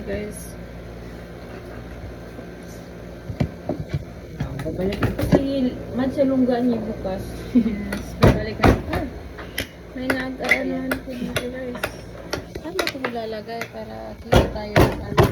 guys. Babalik ko kasi matsalungga niya bukas. Yes, babalik na. Ah, may nag-ano ko dito guys. Saan ba ito maglalagay para kita tayo ng ano?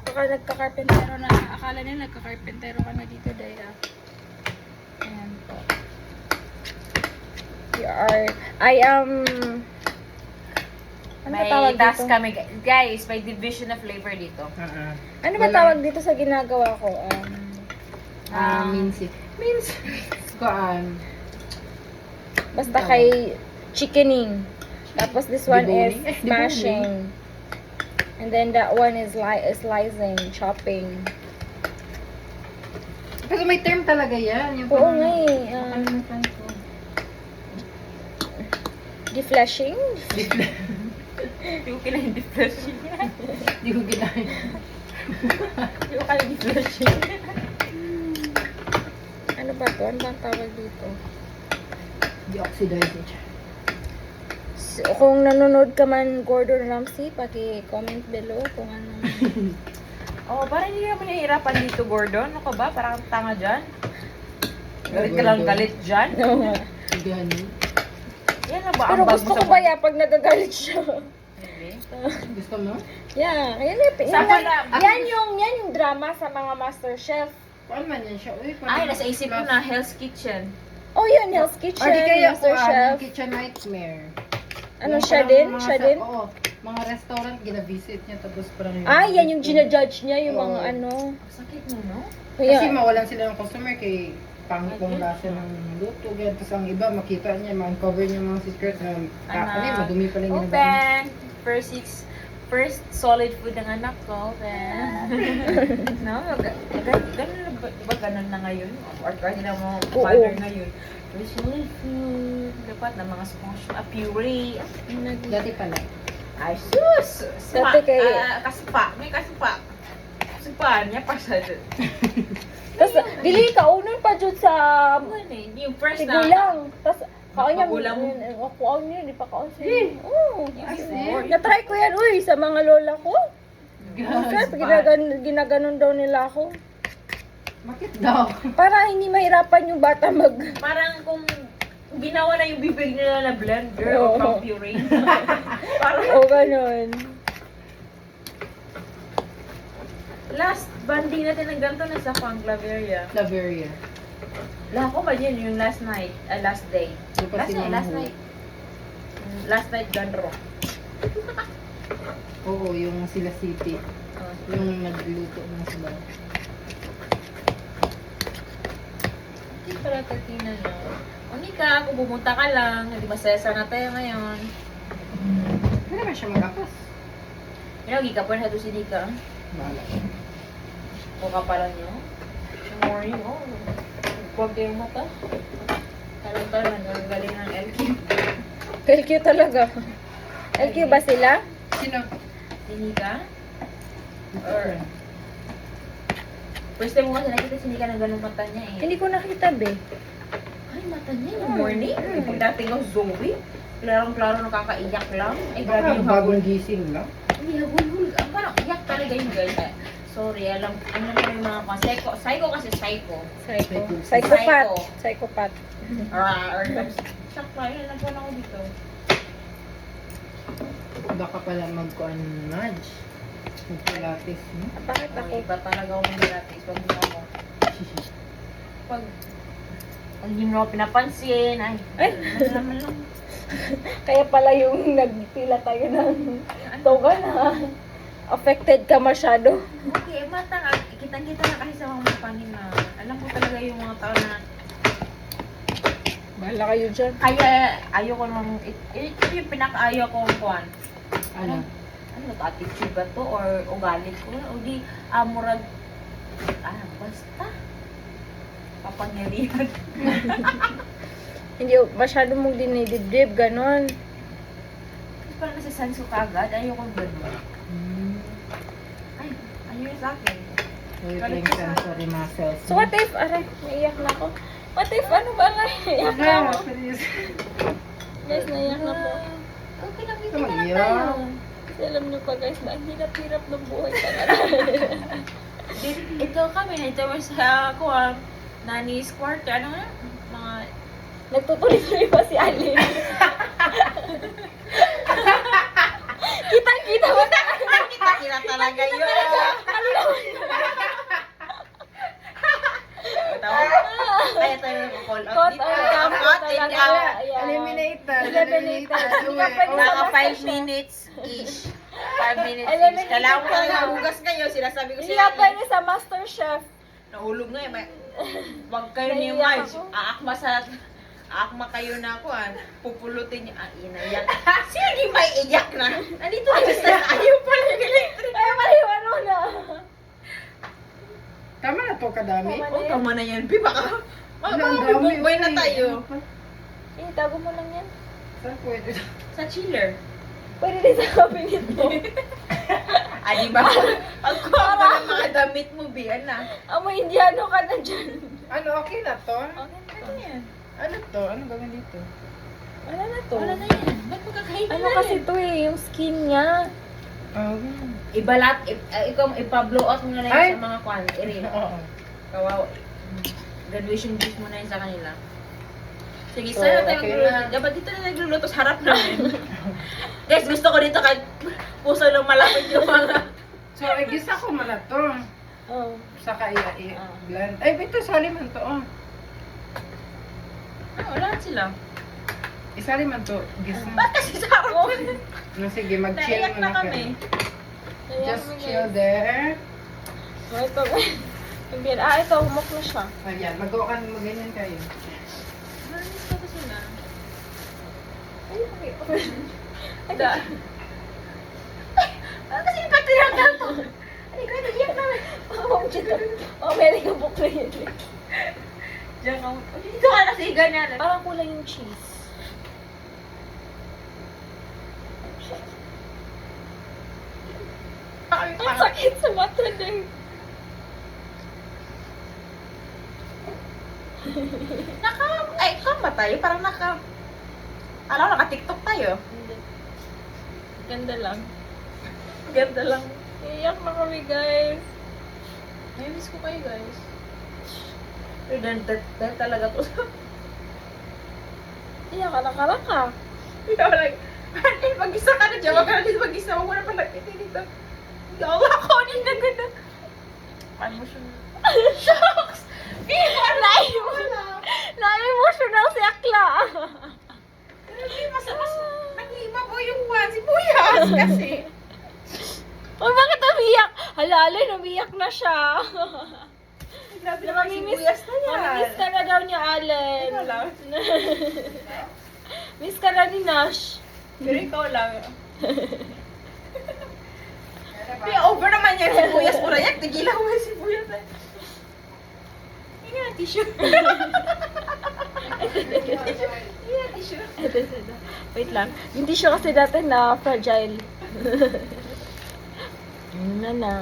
Baka nagka-carpentero na. Akala niya nagka-carpentero ka na dito dahil ayan po. I am ano ba May tawag task dito? kami, guys. May division of labor dito. Ano ba tawag dito sa ginagawa ko? Minsi. Basta kay chickening. Tapos this one is Deboning? smashing. And then that one is slicing, chopping. Kasi may term talaga yan. Yung Oo nga eh. Nakalimutan ko. Defleshing? Hindi ko kailangan deflashing. Hindi ko ginaya. Hindi ko kailangan deflashing. Ano ba to? Ano bang tawag dito? Deoxidizing. So, kung nanonood ka man Gordon Ramsay, paki-comment below kung ano. Oh, parang hindi naman nahihirapan dito, Gordon. Ano ka ba? Parang tanga dyan. Galit ka lang galit dyan. Oo nga. Gani. Yan na ba Pero ang bag gusto mo ko sa ba ya pag nagagalit siya? Hindi. Gusto mo? Yeah, yan yung drama sa mga MasterChef. Paano man yan siya? Uy, Ay, nasa isip ko na Hell's Kitchen. Oh, yun, Hell's Kitchen, Or di kaya kung MasterChef. Kitchen Nightmare. Ano Yung siya parang din? mga Siya din? Oo. Mga restaurant, gina-visit niya. Tapos parang Yan yung ginajudge niya, yung Oo. mga ano. Sakit mo, no? Kasi Kaya, mawalan sila ng customer kay pangit ng lasa ng luto. Ganyan. Tapos ang iba, makita niya, ma-uncover niya mga secret na madumi pala yung ginagawa. Open! First solid food ng anak ko. Open! No? Ganun ba ganun na ngayon? Or kanila mo father ngayon? First solid food. Dapat na mga sponge, puree. Dati pala. Ay, sus! Dati kay- Kaspa. May kaspa. Kaspa niya pa sa doon. tas, dili ka, unon pa dyan sa Yung first na. tigulang. Tas, kaon niya, Magulang mo. kaon niya, di pa kaon siya. Oo. Yes. Na-try ko yan, uy, sa mga lola ko. Kasi ginaganon daw nila ako. Bakit daw? Para hindi mahirapan yung bata mag... Parang kung ginawa na yung bibig nila na blender o Oo. pang puree. Parang O, ganon. last banding natin ng ganito na sa Claveria. Claveria. Lahat ko ba yun yung last night, last day? Yung pa si Ma'am Last Hu. night. Last night ganro. Oo, yung sila city. Yung nagluto ng sabaw. Hindi pala tatina no. Unika, kung pumunta ka lang, hindi masaya na tayo ngayon. Hindi naman siya mag-akas. Pinagi ka pa na ito si Nika. Bahala. O ka pala niyo. Good morning, oh. Huwag kayong mata. Talang-talang, ang galing ng LQ. LQ talaga. LQ ba sila? Sino? Si Nika? Or, first time mo kasi nakita si Nika na ganun mata niya eh. Hindi ko nakita, be. Ay, mata niya yung morning. Pagdating ko, Zoe. Klarong-klaro nakakaiyak lang. Ay, grabe Baka yung bagong habol. gising lang. Hindi, habol-hul. Parang iyak talaga yung guys. Sorry, alam ko yung mga psycho kasi psycho. Psychopath. Psychopath. Or shock pa, yun lang po na ako dito. Baka pala mag-kuan nudge. Mag-pilates, no? Bakit ako? Ako, iba talaga ako ng pilates. Pag mo ako. Pag hindi mo ako pinapansin, ay, naman lang. Kaya pala yung nagpila tayo ng toga na affected ka masyado. Okay, mata nga, kitang-kita na kasi sa mga panin na, alam ko talaga yung mga tao na, Bahala kayo dyan. kaya ayoko nung, ito yung pinaka-ayaw kong kuhan. Ano? Ano to, attitude ba to? Or ugali ko? O di, murag, basta. Kapangyarihan. Hindi masyado mong dinidibdib, ganon. Kasi parang nasa-sense ko kagad, ayoko gano'n. Ay, ayun sa akin. Yung sensory muscles. So what if, aray, naiyak na ako. What if, ano ba nga, naiyak na ako. Guys, naiyak na po. Okay lang Ka mag-iyak. Kasi alam niyo pa guys, na ang hirap-hirap ng buhay talaga. Ito kami, ito sa kuha, Nani's quarter, ano nga? Mga Nagtutuloy-tuloy pa si Alin. Kitang-kita mo talaga. kita talaga yun. Kaya tayo mag-call out Caught dito. on camera Caught in talaga. camera. Ayan. Eliminated. Eliminated. Hindi ka pwede Uwi. Naka Basta 5 siya. minutes each. 5 minutes Alam mo, each. Kailangan ko hindi talaga ka- hugas kayo. Sinasabi ko Hindi sila. ka pwede sa Master Chef. Nahulog nga eh. Huwag kayo ni Naiiyak Marge. ako. Aakma kayo na ako ah. Pupulutin niyo. Ah, inaiyak. Sino di may iyak na? Nandito na sa ayaw pala yung electric. Kaya maliwan mo na. Tama na to kadami. Tama. Oh, tama na yan. Bi, baka. Ano, ang dami, Bumbay na uy. tayo. Eh, tago mo lang yan. Saan pwede? Sa chiller. Pwede din sa cabinet mo. Ah, di ba? Ang kuha ba ng mga damit mo, Bi? Ano? Amo, Indiano ka na dyan. Ano, okay na to? Ano yan? Ano to? Ano gawin dito? Wala na to. Wala na yan. Ba't magkakahiba Ano na kasi yan? to eh, yung skin niya. Ibalat, ikaw, ipa-blow out mo na lang Ay! sa mga kwan. Irin. Oo. Kawawa. Graduation gift mo na yun sa kanila. Sige, So, sana tayo okay magluluto. na. Dapat dito na nagluluto sa harap namin. Guys, gusto ko dito kahit puso lang malapit yung mga... So, igisa ko man na to. Oh. Saka i-blend. Ay, ito, sali man to. Oh. Wala sila. Isali man to. Gisa. Ba't kasi sa harap mo? No, sige, mag-chill Naiyak na muna kami. kayo. Just chill there. Oh, ito. Sabihin, ito, humok na siya. Ayan, magawa ka mo ganyan kayo. Narinig ko kasi na. Ay, okay. Da. Kasi patirakan to. Ay, ko, naiyak namin. Oh, dito. Oh, may ligabok na yun. Diyan ka. Dito ka kasi ganyan. Parang kulang yung cheese. Ang sakit sa mata din. Ay, kama tayo. Parang alam, naka-tiktok tayo. Hindi. Ganda lang. Ganda lang. Iyak na kami, guys. May miss ko kayo, guys. Pero dahil talaga to. Iyak ka na ka. Ikaw lang. Ay, mag-isa ka na dyan. Wag ka na dito mag-isa. Huwag mo na pala dito. Ikaw ako. Hindi na ganda. Ano siya? Shucks! Na-emotional si Akla. Naglima ko yung sibuyas kasi. Oh, bakit umiyak? Halala, umiyak na siya. Grabe naman sibuyas na yan. Miss ka na daw niya, Allen. Ikaw lang. Miss ka na ni Nash. Pero ikaw lang. Kaya over naman yan sibuyas mo rayak. Tigilan mo yung sibuyas na. Hindi nga tissue. Hindi nga tissue. Wait lang. Yung tissue kasi dati na fragile. Ano na na.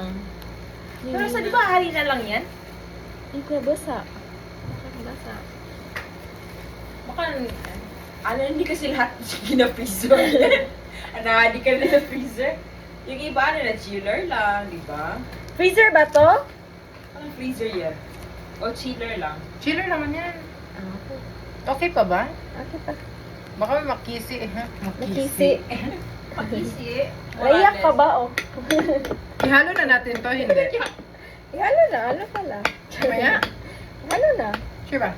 Pero sa di ba hari na lang yan? Ay, kuya, basa. Basa. Baka, hindi kasi lahat gina-freezer. Di ka na freezer. Yung iba na chiller lang, di ba? Freezer ba to? Anong freezer yan? O chiller lang? Chiller naman yan. Okay pa ba? Okay pa. Baka may makisi. Nakisi. Pakisi. Naiyak ka ba, oh? Ihalo na natin to, hindi. Ano na? Ano pala? Maya? Ano na? Sure ba?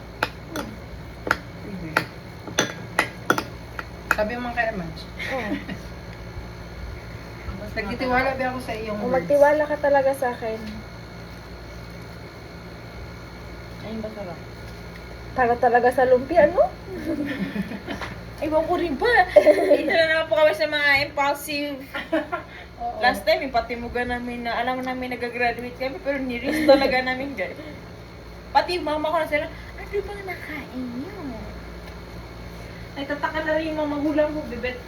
Sabi mo kay Amans. Oh. Nagtitiwala ba ako sa iyong Kung words? magtiwala ka talaga sa akin. Ayun ba sarap? Para talaga sa lumpia, no? Ewan ko rin ba? Ito na naman po kami sa mga impulsive. Oo. Last time, ipatimugan namin na, alam namin nag-graduate kami, pero ni-risk talaga namin, guys. Pati yung mama ko na sila, ano ba nakain niyo? Nagtataka na rin yung mga magulang ko, bibet.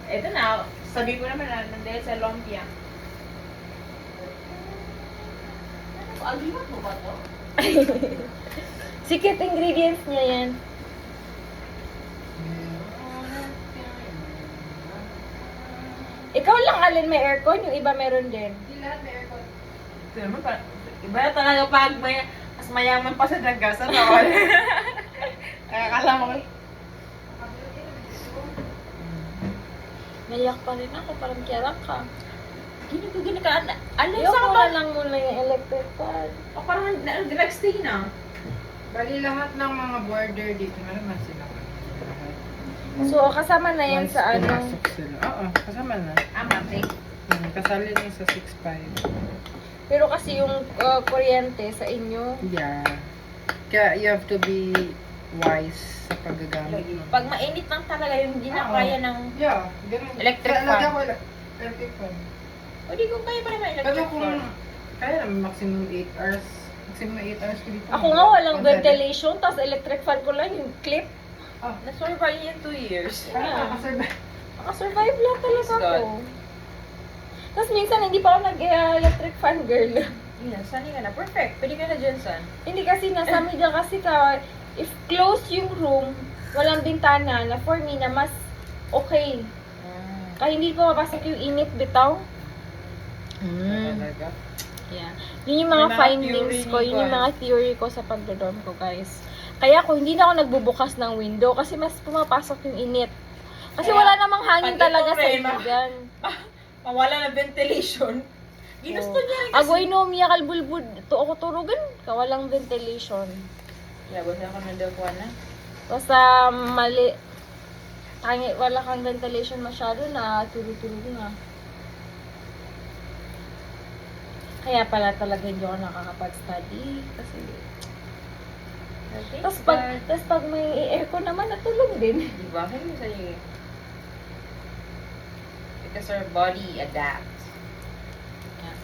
Ito na, sabi ko naman na, nandahil sa lumpia. Agimat mo ba to? Secret ingredients niya yan. Ikaw lang, Alin, may aircon. Yung iba meron din. Hindi lahat may aircon. Ito naman, iba na talaga pag mas mayaman pa sa nagasan ako. Kaya kala mo. Naiyak pa rin ako. Parang kiyarak ka. Gini ka. Alam Ayoko sa na ka lang muna yung electric fan. O parang direct stay na. Bali lahat ng mga border dito na naman sila. So, kasama na yan Once sa ano. pumasok sila. Oo, kasama na. Matik. Kasali na sa 6'5". Pero kasi yung kuryente sa inyo, Yeah. Kaya you have to be wise sa paggagamit. Pag mainit lang talaga yung hindi na Oo. kaya ng... Yeah, ganun. Electric Kaya lagyan fan. ko electric fan. O di kung kaya pa naman Pero electric kung fan. kaya naman maximum 8 hours. Maximum 8 hours ko dito. ako nga walang One side. ventilation, tapos electric fan ko lang yung clip. Na-survive yan 2 years. Kaya nakasurvive. Nakasurvive lang talaga Praise God. ako. Tapos minsan hindi pa ako nag-electric fan girl. Yan, sanay ka na. Perfect. Pwede ka na dyan, son. Hindi kasi nasa media kasi ka, if close yung room, walang bintana, na for me na mas okay. Kaya hindi pa mapasok yung init bitaw. Talaga. Yeah. Yun yung mga May mga findings theory ko, yun yung ko, mga theory ko sa pagdodorm ko, guys. Kaya ako, hindi na ako nagbubukas ng window kasi mas pumapasok yung init. Kasi Kaya, wala namang hangin pag talaga ito sa rin, ibigan. Mawala na ventilation. Ginusto niya rin kasi. Agoy no, miya kalbulbud. To ako turugan, kawalang ventilation. Yeah, basta ako na daw ko na. Basta mali, wala kang ventilation masyado na turo-turo na. Kaya pala talaga hindi ako nakakapag-study. Kasi, tapos pag may aircon naman, natulog din. Di ba? Kaya mo sa'yo. Because our body adapts. Yeah.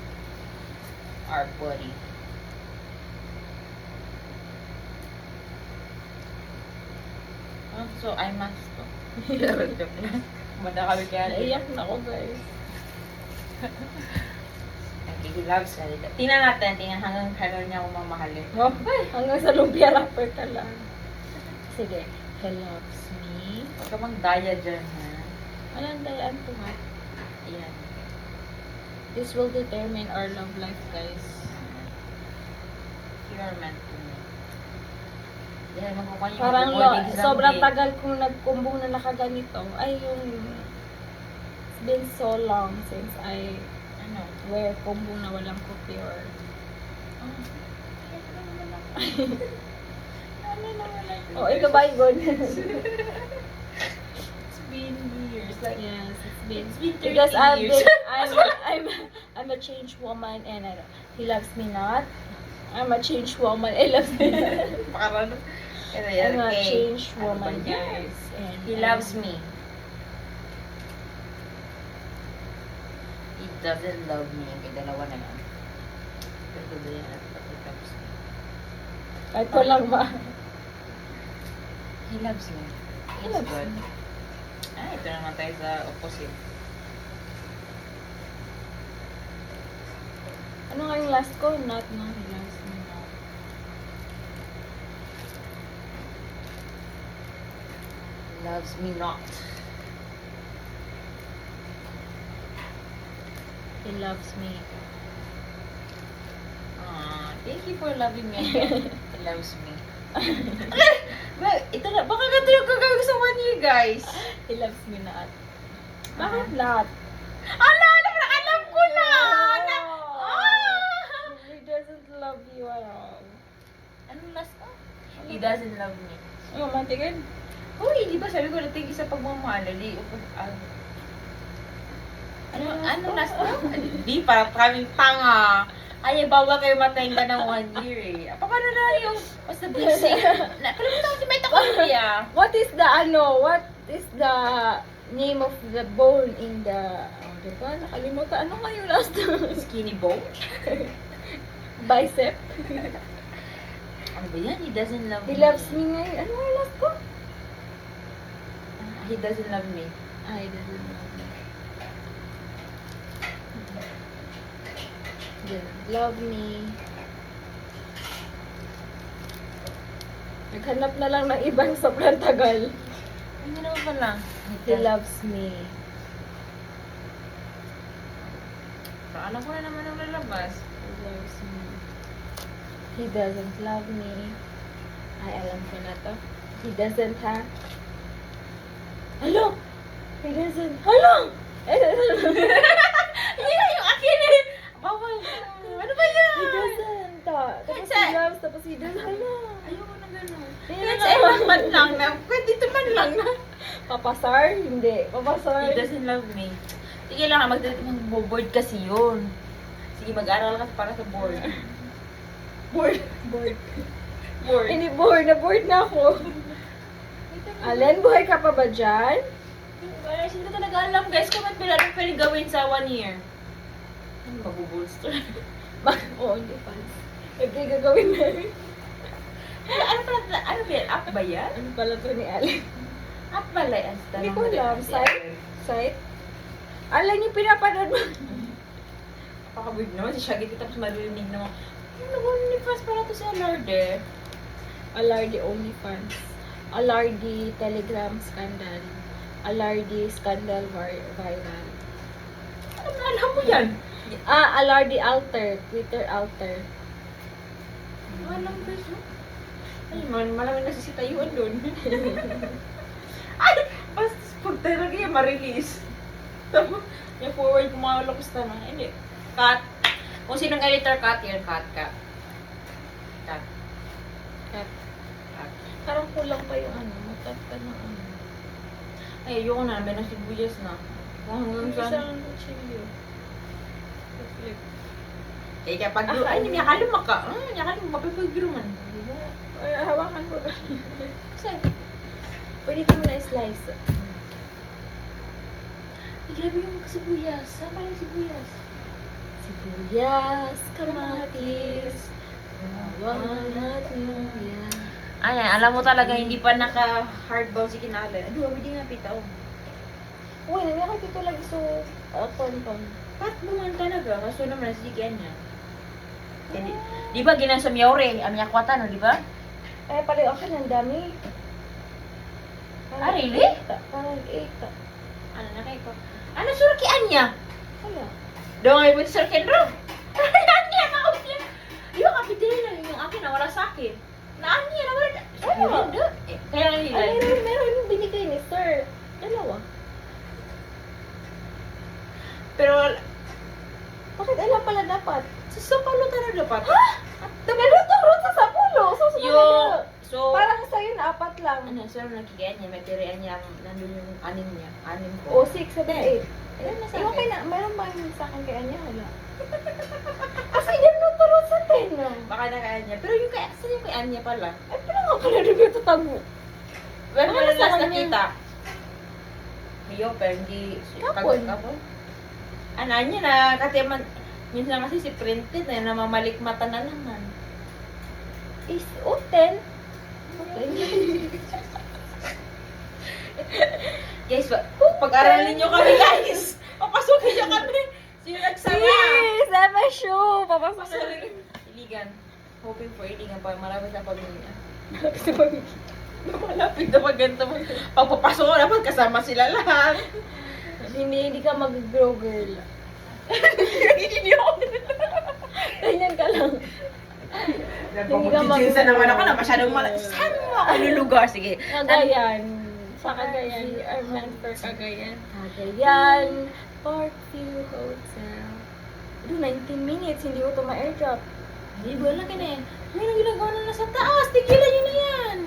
Our body. So, I must. Joke lang. Manda kami kaya. Naiyak na ako, guys. Okay, he loves ka dito. Tingnan natin, hanggang kailan niya ako mamahalin. Oh, hanggang sa lumpia wrapper ka lang. Sige. He loves me. Huwag ka mag-daya dyan, ha? Anong dayaan to, ha? Ayan. This will determine our love life, guys. You are meant to me. Yan, magkukuha niyo Parang board exam sobrang day. tagal kong nagkumbong na nakaganito. Ay, yung... It's been so long since I Ano? wear kumbong na walang couture. Oh, ito ba yun? It's been years. Like, Yes, it's been... it's been 30 Because years. I'm a changed woman and he loves me not. I'm a changed woman and he loves me not. Parang, I'm a okay. changed Ano ba woman, yan? guys. And He loves me. He doesn't love me. May dalawa na lang. Pero ba yan? He loves me. Kahit ko lang ba? He loves me. He It's loves good. me. Ah, ito naman tayo sa opposite. Ano nga yung last ko? Not, no. He loves me not. He loves me not. He loves me. Thank you for loving me again. He loves me. Ito na, baka ganito yung gagawin sa 1 year, guys. He loves me not. Bakit not? Alam ko na! He doesn't love you at all. Anong last ko? He doesn't love me. Oh, matigan. Uy, di ba sabi ko natin isa pagmamahal, di, ano last ko? Di, parang kaming tanga. Ay, bawal kayo matayin ka ng 1 year eh. Paano na yung, basta basic. Kalimutan ko si May Takuya. What is the name of the bone in the, diba? Nakalimutan. Ano nga yung last? Skinny bone? Bicep. Ano ba yan? He doesn't love He me. loves me nga yun. Ano nga yung last ko? He doesn't love me. He doesn't love me. Love me. Naghanap na lang ng ibang sobrang tagal. Hindi naman pala. He loves me. Alam ko na naman ang lalabas. He loves me. He doesn't love me. Ay, alam ko na to. He doesn't ha? Hello? He doesn't. Hello? Hindi na yung akin eh. Bawal. Ano ba yan? He doesn't. Tapos Sa- he loves, tapos he doesn't. Hello? Ayoko na gano'n. Hindi Let's na- end man lang na. Pwede ito man lang na. Papasar? Hindi. Papasar. He doesn't love me. Sige lang, mag-board kasi yun. Sige, mag-aral ka para sa board. Board. Bored. Board. Hindi bored. Na-bored na ako. Alin, buhay ka pa ba dyan? Guys, hindi ko talaga alam guys kung ba't anong pwede gawin sa 1 year. Ano mag-bolster? Oo, hindi fans. Hindi gagawin namin. Ano pala, ano ba yan? App ba yan? Ano pala to ni Alin? App pala yan. Hindi ko alam. Site? Alam niyo, pinapanood mo. Napaka-weird naman si Shaggy tapos maririnig naman. Ano ni fans pala to sa Lorde? Alardi OnlyFans. Alardi Telegram Scandal. Alardi Scandal Viral. Ano na alam mo yan? Alardi Alter. Twitter Alter. Ano alam guys no? Ay man, malamang nasisitayuan doon. Ay! Basta pag talaga yan, ma-release. Tapos, yung forward kung mga locos na hindi. Cut. Kung sinong editor cut, yun, cut. Cut. Cut. Parang kulang pa yung ano. Matat ka na ano. Ay, ayoko na. May nasibuyas na. Kung hanggang saan. Isang kutsilyo. Flip. Eh, kapag doon, ay, nakakaluma ka. Nakakaluma, mapipagruman. Ay, hawakan ko na. Kasi, Pwede ko muna i-slice. ay, grabe yung sibuyas. Saan pa yung sibuyas? Sibuyas, kamatis, bawang at luya. Ay, alam mo talaga, hindi pa naka-hardbound si Kinala. Ado, hindi nga pita, oh. Uy, nangyakit ito lagi so, ton-ton. Pat buman talaga, kaso naman nasigian niya. Di ba ginan sa Miaure, ang yakwatan, di ba? Ay, pala okay, ang dami. Ah, really? Parang 8. Ano na kayo ko? Ano surkian niya? Kaya. Doon ngayon sa Kendro. Naan niya, naon niya. Di ba kapitili lang yung akin, nawala sa akin. Naan niya, nawala. Ano? Kaya nga nila. Ay, meron binigay ni sir. Dalawa. Pero, Bakit alam pala dapat? sa Paulo talaga dapat. Ha? Naluto-ruto sa pulo. So, Yung, so, parang sa'yo na 4 lang. ano, so nakikian niya, may tirian niya, nandun yung anim niya. Anim O, ko. 6, 7, 8. Ilan na sa Iwan akin? kayo na, meron ba yung sa akin kay Anya? Wala. Kasi yan luto sa 10, no? Baka na kaya niya. Pero yung kay, saan yung kay Anya pala? Ay, pero nga pala rin ito tabo. When Baka mo na nasa last kanya. nakita? Miyo, pero hindi. Kapon. Kapon? Ano niya na, kasi minsan kasi si printed na namamalikmata na naman. Is, 10. Okay. Guys, pag-aralin niyo kami guys! Papasukin niyo kami! Sino nagsama? Yes! I'm a show! Papasok na Papasukin. Iligan. Hoping for iligan pa. Marami sa pamilya. Gusto mo, Malapit na pag ganito. Pagpapasok ko dapat kasama sila lahat. hindi ka mag-grow girl. Hindi ako. Ganyan ka lang. Hindi ka Pag-jinsa naman ako na mag-grow. masyadong saan mo ako lulugar? Sige. Cagayan. Sa Cagayan. We are meant for Cagayan. Cagayan. Parkview Hotel. 19 minutes. Hindi ko ito ma-airdrop. Hindi, wala ka na yan. Mayroong ginagawa na nasa taas. Tigilan nyo na yan.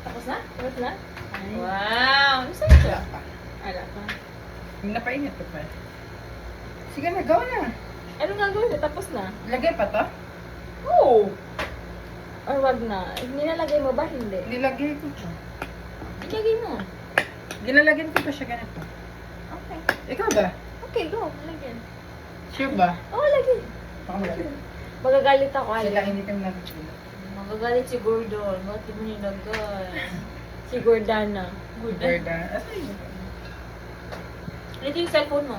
Tapos na? Tapos na? Ay. Wow! Masaya siya. Ala pa. Napainit ko pa. Sige na, gawa na. Anong gagawin ko? Tapos na? Lagay pa to? Oo. Or wag na? Nilalagay mo ba? Hindi. Nilagay ko pa. Ilagay mo. Ginalagyan ko pa siya ganito. Okay. Ikaw ba? Okay, go. Lagyan. Sure ba? Oo, lagyan. Baka malagay. Magagalit ako, Sila Alin. hindi kami nagpili. Magagalit si Gordon. Bakit di mo nilagay? Si Gordana. Gordon? Gerda. Asa yun? Ito yung cellphone mo.